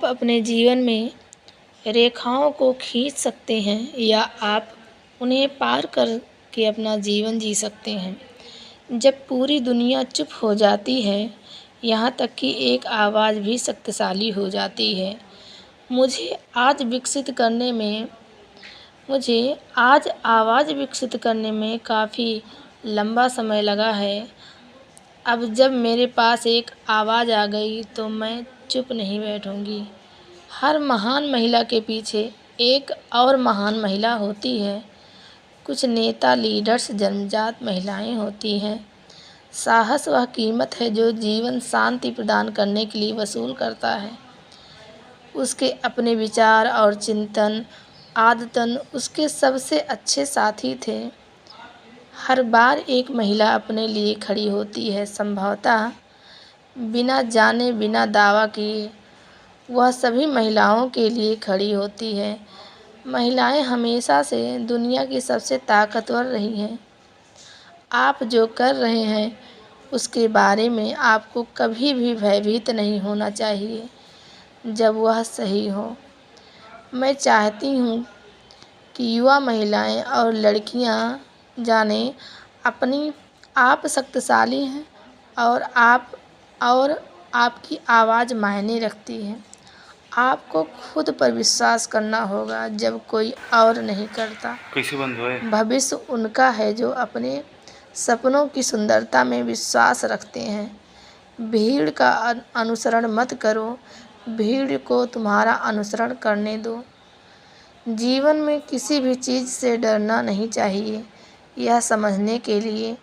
अपने जीवन में रेखाओं को खींच सकते हैं या आप उन्हें पार करके अपना जीवन जी सकते हैं। जब पूरी दुनिया चुप हो जाती है, यहाँ तक कि एक आवाज़ भी शक्तिशाली हो जाती है। मुझे आज विकसित करने में मुझे आज आवाज़ विकसित करने में काफ़ी लंबा समय लगा है। अब जब मेरे पास एक आवाज़ आ गई तो मैं चुप नहीं बैठूंगी। हर महान महिला के पीछे एक और महान महिला होती है। कुछ नेता, लीडर्स जन्मजात महिलाएं होती हैं। साहस वह कीमत है जो जीवन शांति प्रदान करने के लिए वसूल करता है। उसके अपने विचार और चिंतन आदतन उसके सबसे अच्छे साथी थे। हर बार एक महिला अपने लिए खड़ी होती है, संभवतः बिना जाने बिना दावा किए वह सभी महिलाओं के लिए खड़ी होती है। महिलाएं हमेशा से दुनिया की सबसे ताकतवर रही हैं। आप जो कर रहे हैं उसके बारे में आपको कभी भी भयभीत नहीं होना चाहिए जब वह सही हो। मैं चाहती हूँ कि युवा महिलाएं और लड़कियां जानें अपनी आप शक्तिशाली हैं और आपकी आवाज़ मायने रखती है। आपको खुद पर विश्वास करना होगा जब कोई और नहीं करता। कैसे बंद हुआ है? भविष्य उनका है जो अपने सपनों की सुंदरता में विश्वास रखते हैं। भीड़ का अनुसरण मत करो, भीड़ को तुम्हारा अनुसरण करने दो। जीवन में किसी भी चीज़ से डरना नहीं चाहिए, यह समझने के लिए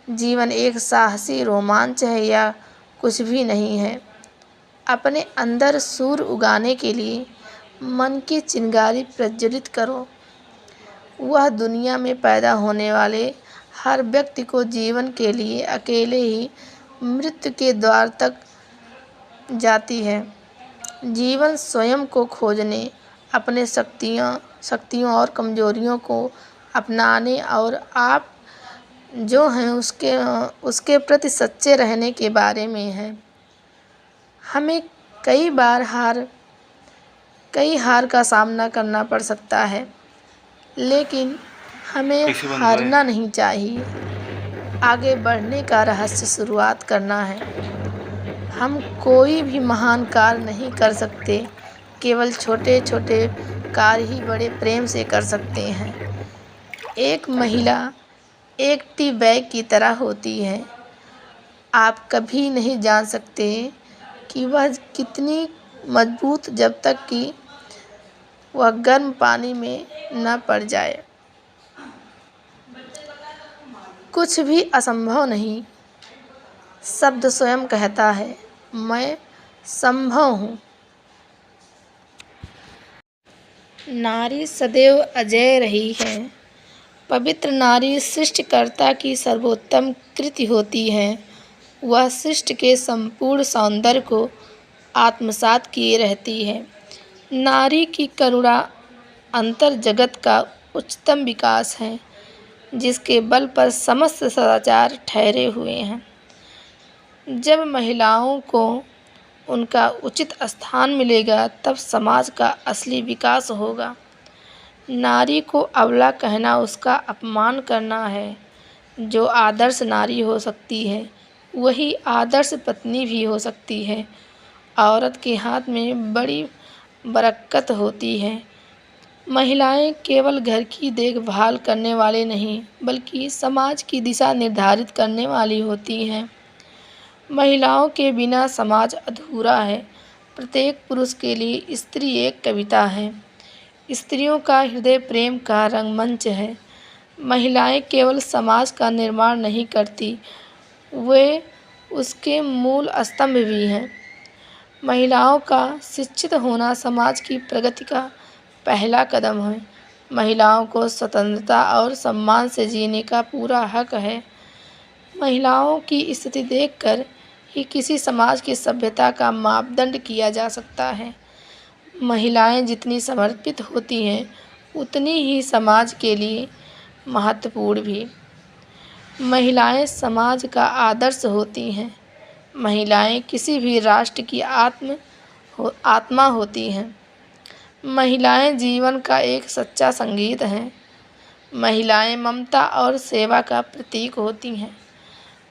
जीवन एक साहसी रोमांच है या कुछ भी नहीं है। अपने अंदर सूर्य उगाने के लिए मन की चिंगारी प्रज्वलित करो। वह दुनिया में पैदा होने वाले हर व्यक्ति को जीवन के लिए अकेले ही मृत्यु के द्वार तक जाती है। जीवन स्वयं को खोजने, अपने शक्तियों और कमजोरियों को अपनाने और आप जो हैं उसके प्रति सच्चे रहने के बारे में है। हमें कई हार का सामना करना पड़ सकता है, लेकिन हमें हारना नहीं चाहिए। आगे बढ़ने का रहस्य शुरुआत करना है। हम कोई भी महान कार्य नहीं कर सकते, केवल छोटे छोटे कार्य ही बड़े प्रेम से कर सकते हैं। एक महिला एक टी बैग की तरह होती है। आप कभी नहीं जान सकते कि वह कितनी मजबूत जब तक कि वह गर्म पानी में न पड़ जाए। कुछ भी असंभव नहीं, शब्द स्वयं कहता है, मैं संभव हूँ। नारी सदैव अजेय रही है। पवित्र नारी सृष्टिकर्ता की सर्वोत्तम कृति होती है। वह सृष्टि के संपूर्ण सौंदर्य को आत्मसात किए रहती है। नारी की करुणा अंतर जगत का उच्चतम विकास है, जिसके बल पर समस्त सदाचार ठहरे हुए हैं। जब महिलाओं को उनका उचित स्थान मिलेगा, तब समाज का असली विकास होगा। नारी को अबला कहना उसका अपमान करना है। जो आदर्श नारी हो सकती है, वही आदर्श पत्नी भी हो सकती है। औरत के हाथ में बड़ी बरकत होती है। महिलाएं केवल घर की देखभाल करने वाले नहीं, बल्कि समाज की दिशा निर्धारित करने वाली होती हैं। महिलाओं के बिना समाज अधूरा है। प्रत्येक पुरुष के लिए स्त्री एक कविता है। स्त्रियों का हृदय प्रेम का रंगमंच है। महिलाएं केवल समाज का निर्माण नहीं करती, वे उसके मूल स्तंभ भी हैं। महिलाओं का शिक्षित होना समाज की प्रगति का पहला कदम है। महिलाओं को स्वतंत्रता और सम्मान से जीने का पूरा हक है। महिलाओं की स्थिति देखकर ही किसी समाज की सभ्यता का मापदंड किया जा सकता है। महिलाएं जितनी समर्पित होती हैं, उतनी ही समाज के लिए महत्वपूर्ण भी। महिलाएं समाज का आदर्श होती हैं। महिलाएं किसी भी राष्ट्र की आत्म आत्मा होती हैं। महिलाएं जीवन का एक सच्चा संगीत हैं। महिलाएं ममता और सेवा का प्रतीक होती हैं।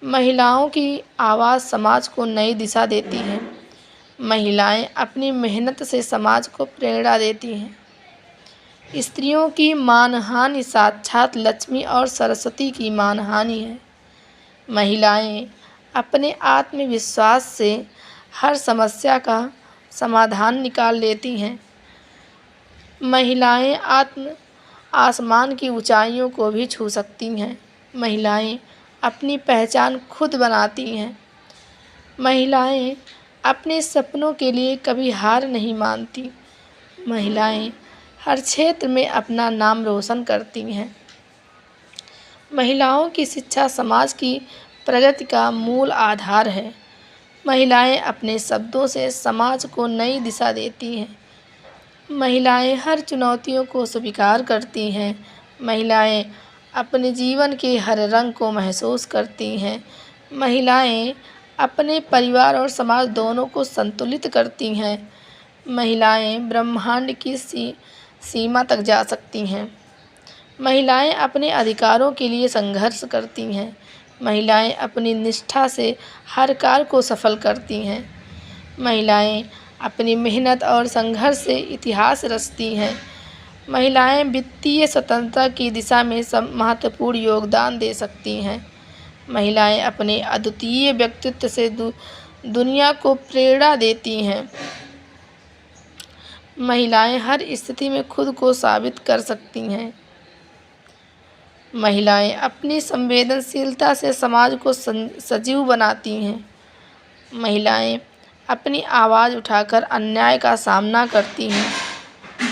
महिलाओं की आवाज़ समाज को नई दिशा देती है। महिलाएं अपनी मेहनत से समाज को प्रेरणा देती हैं। स्त्रियों की मानहानि साक्षात लक्ष्मी और सरस्वती की मानहानि है। महिलाएं अपने आत्मविश्वास से हर समस्या का समाधान निकाल लेती हैं। महिलाएं आसमान की ऊंचाइयों को भी छू सकती हैं। महिलाएं अपनी पहचान खुद बनाती हैं। महिलाएं अपने सपनों के लिए कभी हार नहीं मानती। महिलाएं हर क्षेत्र में अपना नाम रोशन करती हैं। महिलाओं की शिक्षा समाज की प्रगति का मूल आधार है। महिलाएं अपने शब्दों से समाज को नई दिशा देती हैं। महिलाएं हर चुनौतियों को स्वीकार करती हैं। महिलाएं अपने जीवन के हर रंग को महसूस करती हैं। महिलाएं अपने परिवार और समाज दोनों को संतुलित करती हैं। महिलाएं ब्रह्मांड की सीमा तक जा सकती हैं। महिलाएं अपने अधिकारों के लिए संघर्ष करती हैं। महिलाएं अपनी निष्ठा से हर कार्य को सफल करती हैं। महिलाएं अपनी मेहनत और संघर्ष से इतिहास रचती हैं। महिलाएं वित्तीय स्वतंत्रता की दिशा में सब महत्वपूर्ण योगदान दे सकती हैं। महिलाएं अपने अद्वितीय व्यक्तित्व से दुनिया को प्रेरणा देती हैं। महिलाएं हर स्थिति में खुद को साबित कर सकती हैं। महिलाएं अपनी संवेदनशीलता से समाज को सजीव बनाती हैं। महिलाएं अपनी आवाज़ उठाकर अन्याय का सामना करती हैं।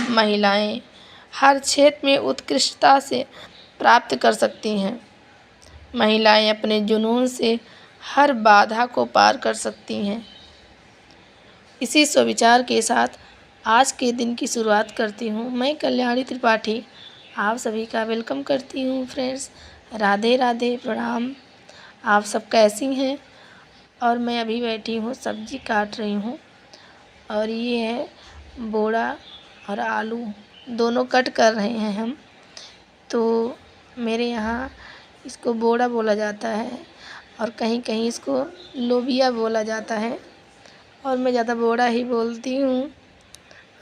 महिलाएं हर क्षेत्र में उत्कृष्टता से प्राप्त कर सकती हैं। महिलाएं अपने जुनून से हर बाधा को पार कर सकती हैं। इसी सुविचार के साथ आज के दिन की शुरुआत करती हूँ। मैं कल्याणी त्रिपाठी आप सभी का वेलकम करती हूँ फ्रेंड्स। राधे राधे, प्रणाम। आप सब कैसी हैं? और मैं अभी बैठी हूँ, सब्ज़ी काट रही हूँ। और ये है बोड़ा और आलू दोनों कट कर रहे हैं हम। तो मेरे यहाँ इसको बोड़ा बोला जाता है और कहीं कहीं इसको लोबिया बोला जाता है, और मैं ज़्यादा बोड़ा ही बोलती हूँ।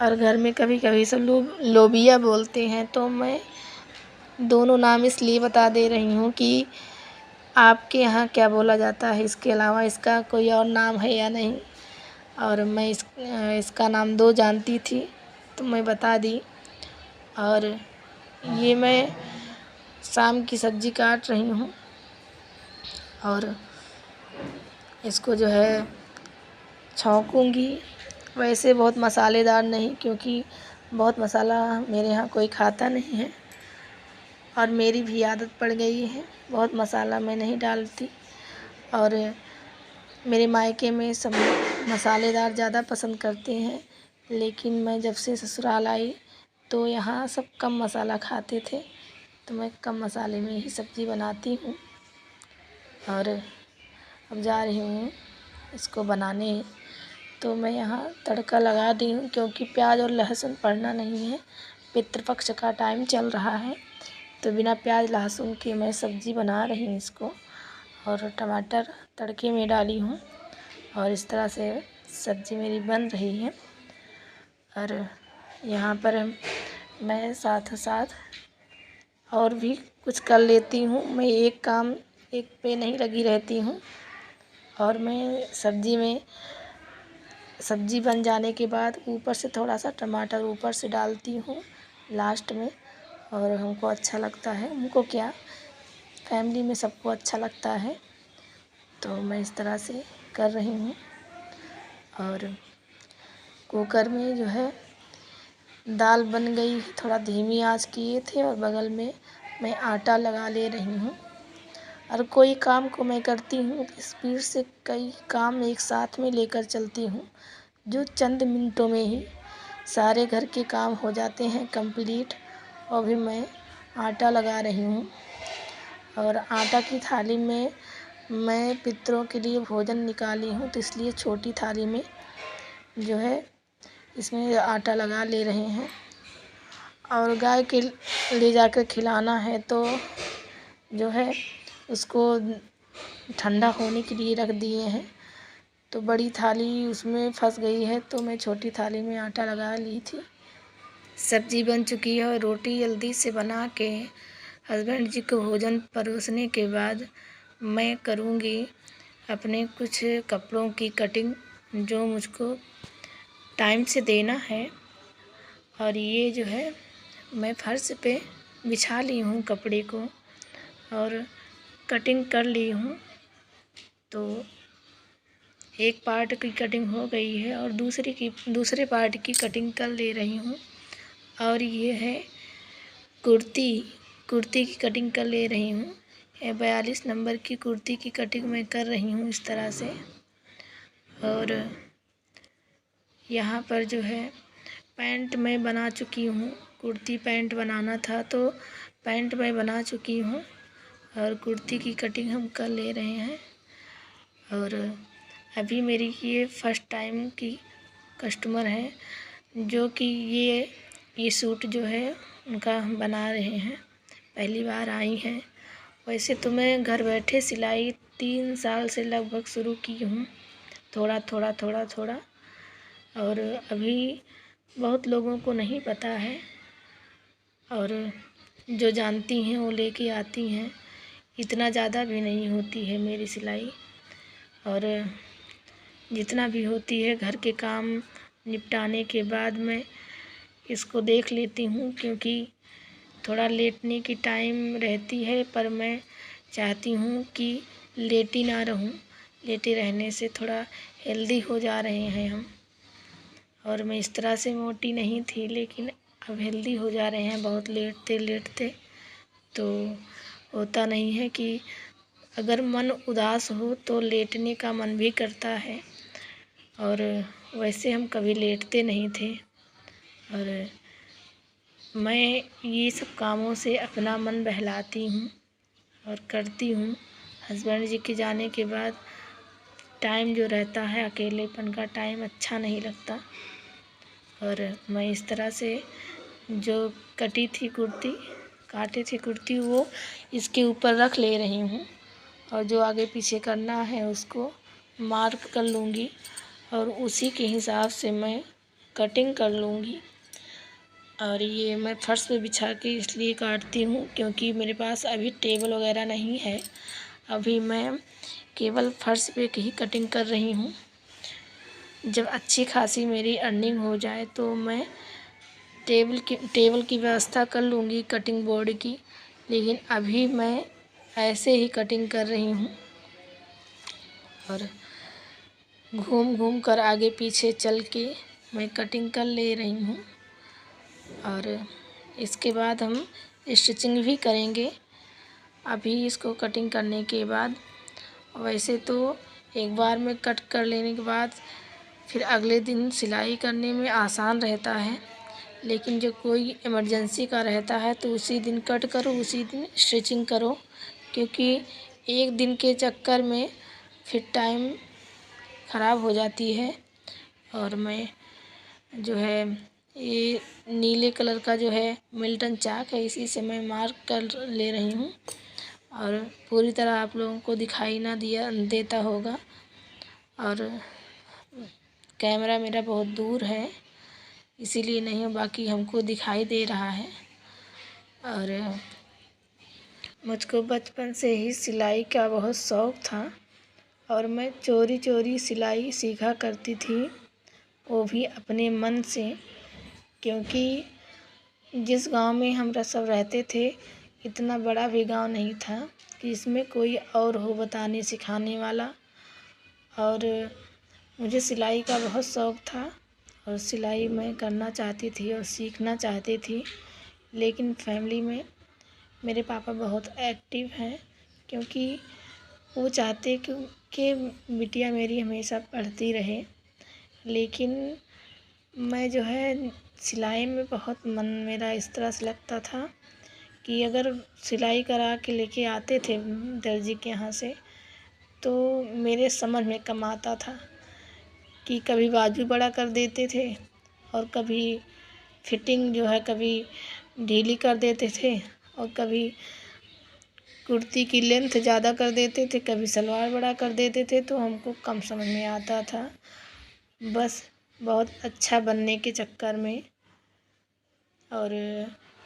और घर में कभी कभी सब लोग लोबिया बोलते हैं। तो मैं दोनों नाम इसलिए बता दे रही हूँ कि आपके यहाँ क्या बोला जाता है, इसके अलावा इसका कोई और नाम है या नहीं। और मैं इसका नाम दो जानती थी तो मैं बता दी। और ये मैं शाम की सब्ज़ी काट रही हूँ और इसको जो है छौंकूँगी। वैसे बहुत मसालेदार नहीं, क्योंकि बहुत मसाला मेरे यहाँ कोई खाता नहीं है और मेरी भी आदत पड़ गई है, बहुत मसाला मैं नहीं डालती। और मेरे मायके में सब मसालेदार ज़्यादा पसंद करते हैं, लेकिन मैं जब से ससुराल आई तो यहाँ सब कम मसाला खाते थे, तो मैं कम मसाले में ही सब्ज़ी बनाती हूँ। और अब जा रही हूँ इसको बनाने। तो मैं यहाँ तड़का लगा दी हूँ, क्योंकि प्याज और लहसुन पड़ना नहीं है। पितृपक्ष का टाइम चल रहा है, तो बिना प्याज लहसुन के मैं सब्ज़ी बना रही हूँ इसको। और टमाटर तड़के में डाली हूँ और इस तरह से सब्ज़ी मेरी बन रही है। और यहाँ पर मैं साथ साथ और भी कुछ कर लेती हूँ। मैं एक काम एक पे नहीं लगी रहती हूँ। और मैं सब्ज़ी बन जाने के बाद ऊपर से थोड़ा सा टमाटर ऊपर से डालती हूँ लास्ट में। और हमको अच्छा लगता है, हमको क्या फैमिली में सबको अच्छा लगता है, तो मैं इस तरह से कर रही हूँ। और कुकर में जो है दाल बन गई, थोड़ा धीमी आंच किए थे और बगल में मैं आटा लगा ले रही हूँ। और कोई काम को मैं करती हूँ स्पीड से, कई काम एक साथ में लेकर चलती हूँ, जो चंद मिनटों में ही सारे घर के काम हो जाते हैं कंप्लीट। और भी मैं आटा लगा रही हूँ। और आटा की थाली में मैं पितरों के लिए भोजन निकाली हूँ, तो इसलिए छोटी थाली में जो है इसमें आटा लगा ले रहे हैं और गाय के ले जाकर खिलाना है तो जो है उसको ठंडा होने के लिए रख दिए हैं। तो बड़ी थाली उसमें फंस गई है तो मैं छोटी थाली में आटा लगा ली थी। सब्जी बन चुकी है और रोटी जल्दी से बना के हस्बैंड जी को भोजन परोसने के बाद मैं करूँगी अपने कुछ कपड़ों की कटिंग जो मुझको टाइम से देना है। और ये जो है मैं फर्श पे बिछा ली हूँ कपड़े को और कटिंग कर ली हूँ। तो एक पार्ट की कटिंग हो गई है और दूसरे पार्ट की कटिंग कर ले रही हूँ। और ये है कुर्ती की कटिंग कर ले रही हूँ। 42 नंबर की कुर्ती की कटिंग मैं कर रही हूँ इस तरह से। और यहाँ पर जो है पैंट मैं बना चुकी हूँ। कुर्ती पैंट बनाना था तो पैंट मैं बना चुकी हूँ और कुर्ती की कटिंग हम कर ले रहे हैं। और अभी मेरी ये फर्स्ट टाइम की कस्टमर है जो कि ये सूट जो है उनका हम बना रहे हैं, पहली बार आई हैं। वैसे तो मैं घर बैठे सिलाई 3 साल से लगभग शुरू की हूँ, थोड़ा थोड़ा। और अभी बहुत लोगों को नहीं पता है और जो जानती हैं वो लेके आती हैं। इतना ज़्यादा भी नहीं होती है मेरी सिलाई और जितना भी होती है घर के काम निपटाने के बाद मैं इसको देख लेती हूँ, क्योंकि थोड़ा लेटने की टाइम रहती है पर मैं चाहती हूँ कि लेटी ना रहूँ। लेटे रहने से थोड़ा हेल्दी हो जा रहे हैं हम। और मैं इस तरह से मोटी नहीं थी लेकिन अब हेल्दी हो जा रहे हैं बहुत लेटते। तो होता नहीं है कि अगर मन उदास हो तो लेटने का मन भी करता है और वैसे हम कभी लेटते नहीं थे। और मैं ये सब कामों से अपना मन बहलाती हूँ और करती हूँ। हस्बैंड जी के जाने के बाद टाइम जो रहता है अकेलेपन का टाइम अच्छा नहीं लगता। और मैं इस तरह से जो काटी थी कुर्ती वो इसके ऊपर रख ले रही हूँ और जो आगे पीछे करना है उसको मार्क कर लूँगी और उसी के हिसाब से मैं कटिंग कर लूँगी। और ये मैं फर्श पे बिछा के इसलिए काटती हूँ क्योंकि मेरे पास अभी टेबल वगैरह नहीं है। अभी मैं केवल फर्श पे ही कटिंग कर रही हूँ। जब अच्छी खासी मेरी अर्निंग हो जाए तो मैं टेबल की व्यवस्था कर लूँगी कटिंग बोर्ड की, लेकिन अभी मैं ऐसे ही कटिंग कर रही हूँ। और घूम कर आगे पीछे चल के मैं कटिंग कर ले रही हूँ। और इसके बाद हम स्टिचिंग भी करेंगे। अभी इसको कटिंग करने के बाद वैसे तो एक बार में कट कर लेने के बाद फिर अगले दिन सिलाई करने में आसान रहता है, लेकिन जो कोई इमरजेंसी का रहता है तो उसी दिन कट करो उसी दिन स्टिचिंग करो, क्योंकि एक दिन के चक्कर में फिर टाइम ख़राब हो जाती है। और मैं जो है ये नीले कलर का जो है मिल्टन चाक है, इसी से मैं मार्क कर ले रही हूँ। और पूरी तरह आप लोगों को दिखाई ना देता होगा और कैमरा मेरा बहुत दूर है इसीलिए नहीं, बाकी हमको दिखाई दे रहा है। और मुझको बचपन से ही सिलाई का बहुत शौक़ था और मैं चोरी सिलाई सीखा करती थी, वो भी अपने मन से, क्योंकि जिस गांव में हम सब रहते थे इतना बड़ा भी गांव नहीं था कि इसमें कोई और हो बताने सिखाने वाला। और मुझे सिलाई का बहुत शौक़ था और सिलाई मैं करना चाहती थी और सीखना चाहती थी, लेकिन फैमिली में मेरे पापा बहुत एक्टिव हैं, क्योंकि वो चाहते कि बिटिया मेरी हमेशा पढ़ती रहे। लेकिन मैं जो है सिलाई में बहुत मन मेरा इस तरह से लगता था कि अगर सिलाई करा के लेके आते थे दर्जी के यहाँ से तो मेरे समझ में कम आता था कि कभी बाजू बड़ा कर देते थे और कभी फिटिंग जो है कभी ढीली कर देते थे और कभी कुर्ती की लेंथ ज़्यादा कर देते थे, कभी सलवार बड़ा कर देते थे, तो हमको कम समझ में आता था। बस बहुत अच्छा बनने के चक्कर में, और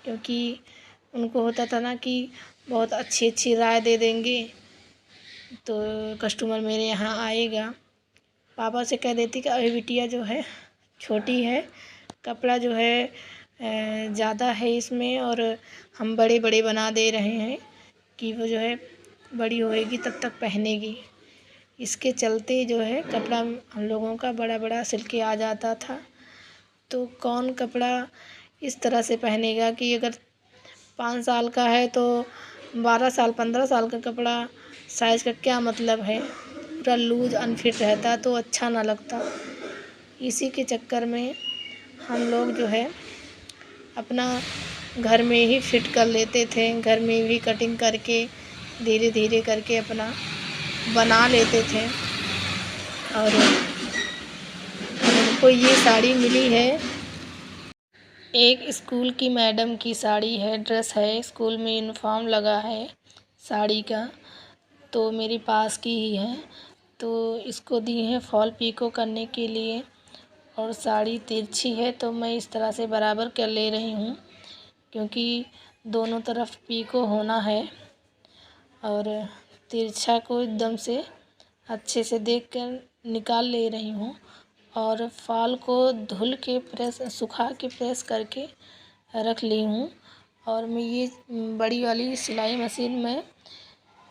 क्योंकि उनको होता था ना कि बहुत अच्छी अच्छी राय दे देंगे तो कस्टमर मेरे यहाँ आएगा। पापा से कह देती कि अभी बिटिया जो है छोटी है, कपड़ा जो है ज़्यादा है इसमें, और हम बड़े बड़े बना दे रहे हैं कि वो जो है बड़ी होएगी तब तक पहनेगी। इसके चलते जो है कपड़ा हम लोगों का बड़ा बड़ा सिल के आ जाता था। तो कौन कपड़ा इस तरह से पहनेगा कि अगर 5 साल का है तो 12 साल 15 साल का कपड़ा साइज़ का क्या मतलब है। पूरा लूज अनफिट रहता तो अच्छा ना लगता। इसी के चक्कर में हम लोग जो है अपना घर में ही फिट कर लेते थे, घर में भी कटिंग करके धीरे धीरे करके अपना बना लेते थे। और हमको ये साड़ी मिली है, एक स्कूल की मैडम की साड़ी है, ड्रेस है, स्कूल में यूनिफॉर्म लगा है साड़ी का, तो मेरे पास की ही है। तो इसको दी है फॉल पीको करने के लिए, और साड़ी तिरछी है तो मैं इस तरह से बराबर कर ले रही हूँ, क्योंकि दोनों तरफ पीको होना है। और तिरछा को एकदम से अच्छे से देख कर निकाल ले रही हूँ, और फाल को धुल के प्रेस सुखा के प्रेस करके रख ली हूँ। और मैं ये बड़ी वाली सिलाई मशीन में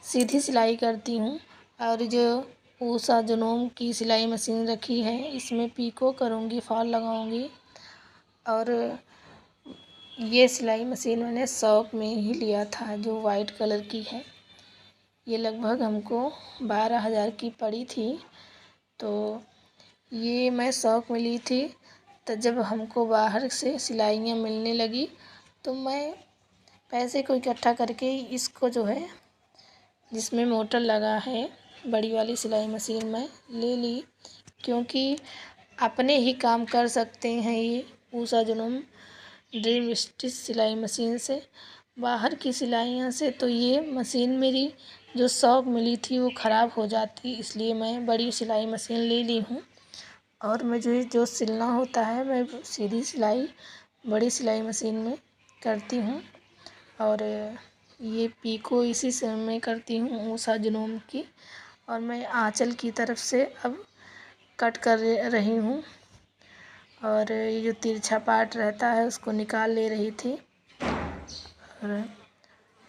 सीधी सिलाई करती हूँ, और जो ऊषा जनोम की सिलाई मशीन रखी है इसमें पीको करूँगी, फॉल लगाऊँगी। और ये सिलाई मशीन मैंने शौक में ही लिया था, जो वाइट कलर की है। ये लगभग हमको 12,000 की पड़ी थी। तो ये मैं शौक में ली थी, तो जब हमको बाहर से सिलाइयाँ मिलने लगी तो मैं पैसे को इकट्ठा करके इसको जो है जिसमें मोटर लगा है बड़ी वाली सिलाई मशीन में ले ली, क्योंकि अपने ही काम कर सकते हैं ये ऊषा जनोम ड्रीम स्टिच सिलाई मशीन से। बाहर की सिलाइयों से तो ये मशीन मेरी जो शौक मिली थी वो ख़राब हो जाती, इसलिए मैं बड़ी सिलाई मशीन ले ली हूँ। और मुझे जो सिलना होता है मैं सीधी सिलाई बड़ी सिलाई मशीन में करती हूँ। और ये पीको इसी से मैं करती हूँ ऊषा जनोम की। और मैं आंचल की तरफ से अब कट कर रही हूँ, और ये जो तिरछा पार्ट रहता है उसको निकाल ले रही थी। और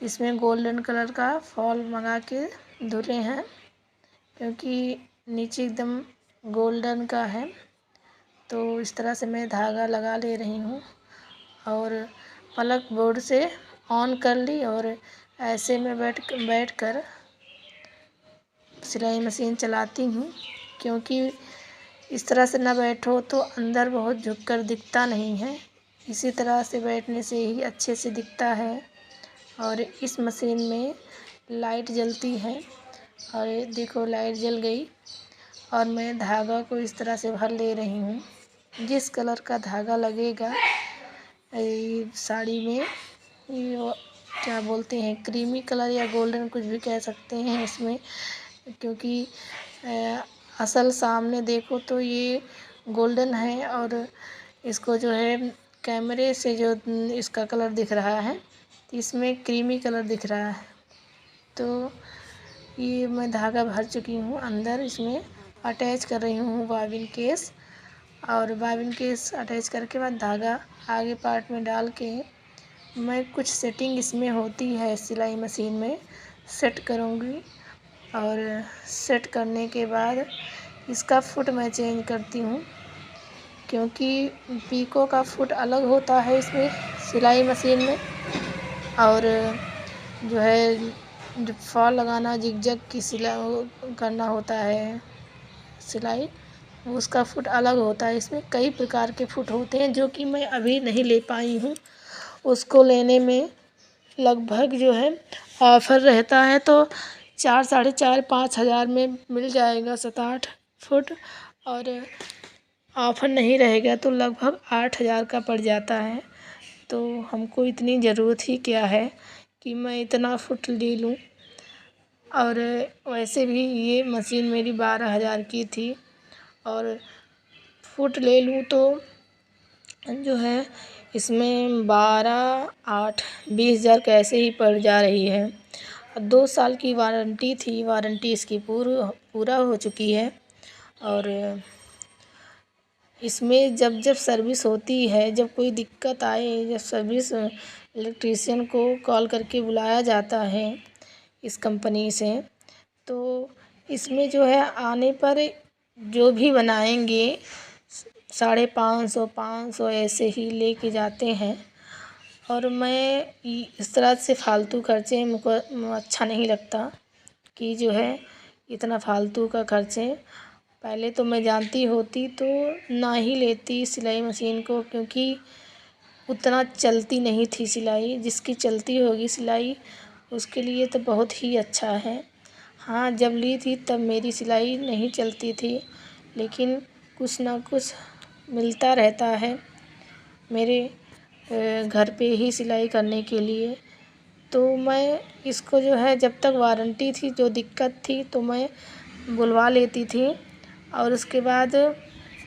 इसमें गोल्डन कलर का फॉल मंगा के धुले हैं, क्योंकि नीचे एकदम गोल्डन का है। तो इस तरह से मैं धागा लगा ले रही हूँ, और पलक बोर्ड से ऑन कर ली, और ऐसे में बैठ कर सिलाई मशीन चलाती हूँ, क्योंकि इस तरह से ना बैठो तो अंदर बहुत झुककर दिखता नहीं है। इसी तरह से बैठने से ही अच्छे से दिखता है। और इस मशीन में लाइट जलती है, और ये देखो लाइट जल गई। और मैं धागा को इस तरह से भर ले रही हूँ, जिस कलर का धागा लगेगा साड़ी में, ये क्या बोलते हैं क्रीमी कलर या गोल्डन कुछ भी कह सकते हैं इसमें, क्योंकि असल सामने देखो तो ये गोल्डन है, और इसको जो है कैमरे से जो इसका कलर दिख रहा है इसमें क्रीमी कलर दिख रहा है। तो ये मैं धागा भर चुकी हूँ अंदर, इसमें अटैच कर रही हूँ बॉबिन केस। और बॉबिन केस अटैच करके बाद धागा आगे पार्ट में डाल के मैं कुछ सेटिंग इसमें होती है सिलाई मशीन में सेट करूँगी। और सेट करने के बाद इसका फुट मैं चेंज करती हूँ, क्योंकि पीको का फुट अलग होता है इसमें सिलाई मशीन में। और जो है जो फॉल लगाना जिगजैग की सिलाई करना होता है सिलाई, उसका फुट अलग होता है। इसमें कई प्रकार के फुट होते हैं जो कि मैं अभी नहीं ले पाई हूँ। उसको लेने में लगभग जो है ऑफ़र रहता है तो 4 साढ़े 4 5 हज़ार में मिल जाएगा 7-8 फुट। और ऑफ़र नहीं रहेगा तो लगभग 8,000 का पड़ जाता है। तो हमको इतनी ज़रूरत ही क्या है कि मैं इतना फुट ले लूँ। और वैसे भी ये मशीन मेरी 12,000 की थी और फुट ले लूँ तो जो है इसमें 12, 8, 20,000 कैसे ही पड़ जा रही है। 2 साल की वारंटी थी, वारंटी इसकी पूरा हो चुकी है। और इसमें जब जब सर्विस होती है, जब कोई दिक्कत आए, जब सर्विस इलेक्ट्रीशियन को कॉल करके बुलाया जाता है इस कंपनी से, तो इसमें जो है आने पर जो भी बनाएंगे 550, 500 ऐसे ही लेके जाते हैं। और मैं इस तरह से फालतू खर्चे मुझको अच्छा नहीं लगता कि जो है इतना फालतू का खर्चे। पहले तो मैं जानती होती तो ना ही लेती सिलाई मशीन को, क्योंकि उतना चलती नहीं थी सिलाई। जिसकी चलती होगी सिलाई उसके लिए तो बहुत ही अच्छा है। हाँ, जब ली थी तब मेरी सिलाई नहीं चलती थी, लेकिन कुछ ना कुछ मिलता रहता है मेरे घर पे ही सिलाई करने के लिए। तो मैं इसको जो है जब तक वारंटी थी, जो दिक्कत थी तो मैं बुलवा लेती थी। और उसके बाद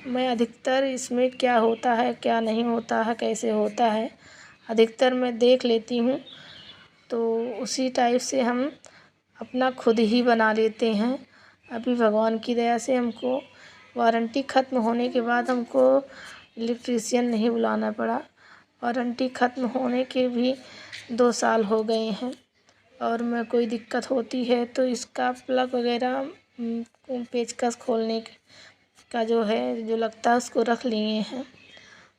मैं अधिकतर इसमें क्या होता है, क्या नहीं होता है, कैसे होता है, अधिकतर मैं देख लेती हूँ। तो उसी टाइप से हम अपना खुद ही बना लेते हैं। अभी भगवान की दया से हमको वारंटी ख़त्म होने के बाद हमको इलेक्ट्रीशियन नहीं बुलाना पड़ा। वारंटी ख़त्म होने के भी 2 साल हो गए हैं। और मैं कोई दिक्कत होती है तो इसका प्लग वगैरह पेचकस खोलने का जो है जो लगता है उसको रख लिए हैं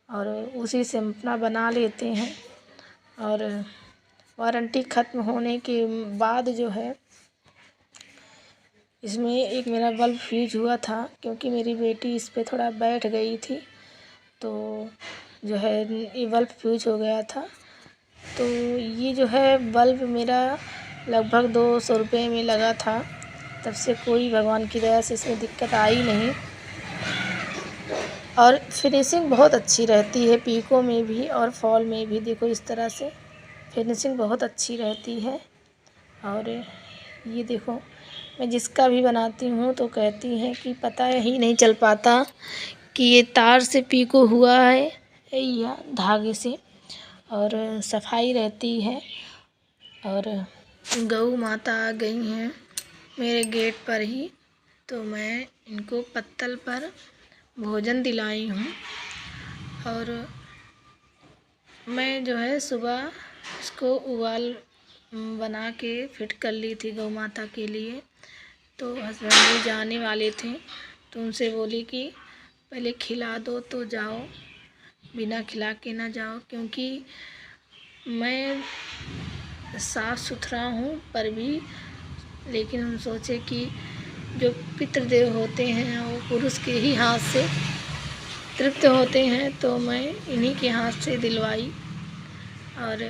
और उसी से हम अपना बना लेते हैं। और वारंटी ख़त्म होने के बाद जो है इसमें एक मेरा बल्ब फ्यूज हुआ था, क्योंकि मेरी बेटी इस पे थोड़ा बैठ गई थी तो जो है ये बल्ब फ्यूज हो गया था। तो ये जो है बल्ब मेरा लगभग 200 रुपये में लगा था। तब से कोई भगवान की दया से इसमें दिक्कत आई नहीं। और फिनिशिंग बहुत अच्छी रहती है, पीको में भी और फॉल में भी। देखो इस तरह से फिनिशिंग बहुत अच्छी रहती है। और ये देखो मैं जिसका भी बनाती हूँ तो कहती हैं कि पता ही नहीं चल पाता कि ये तार से पीको हुआ है या धागे से। और सफाई रहती है। और गऊ माता आ गई हैं मेरे गेट पर ही, तो मैं इनको पत्तल पर भोजन दिलाई हूँ। और मैं जो है सुबह इसको उबाल बना के फिट कर ली थी गौ माता के लिए। तो हस्बैंड भी जाने वाले थे तो उनसे बोली कि पहले खिला दो तो जाओ, बिना खिला के ना जाओ। क्योंकि मैं साफ़ सुथरा हूँ पर भी, लेकिन हम सोचे कि जो पितृदेव होते हैं वो पुरुष के ही हाथ से तृप्त होते हैं, तो मैं इन्हीं के हाथ से दिलवाई। और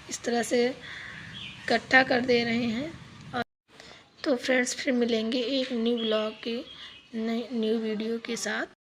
इस तरह से इकट्ठा कर दे रहे हैं। और तो फ्रेंड्स फिर मिलेंगे एक न्यू ब्लॉग के न्यू वीडियो के साथ।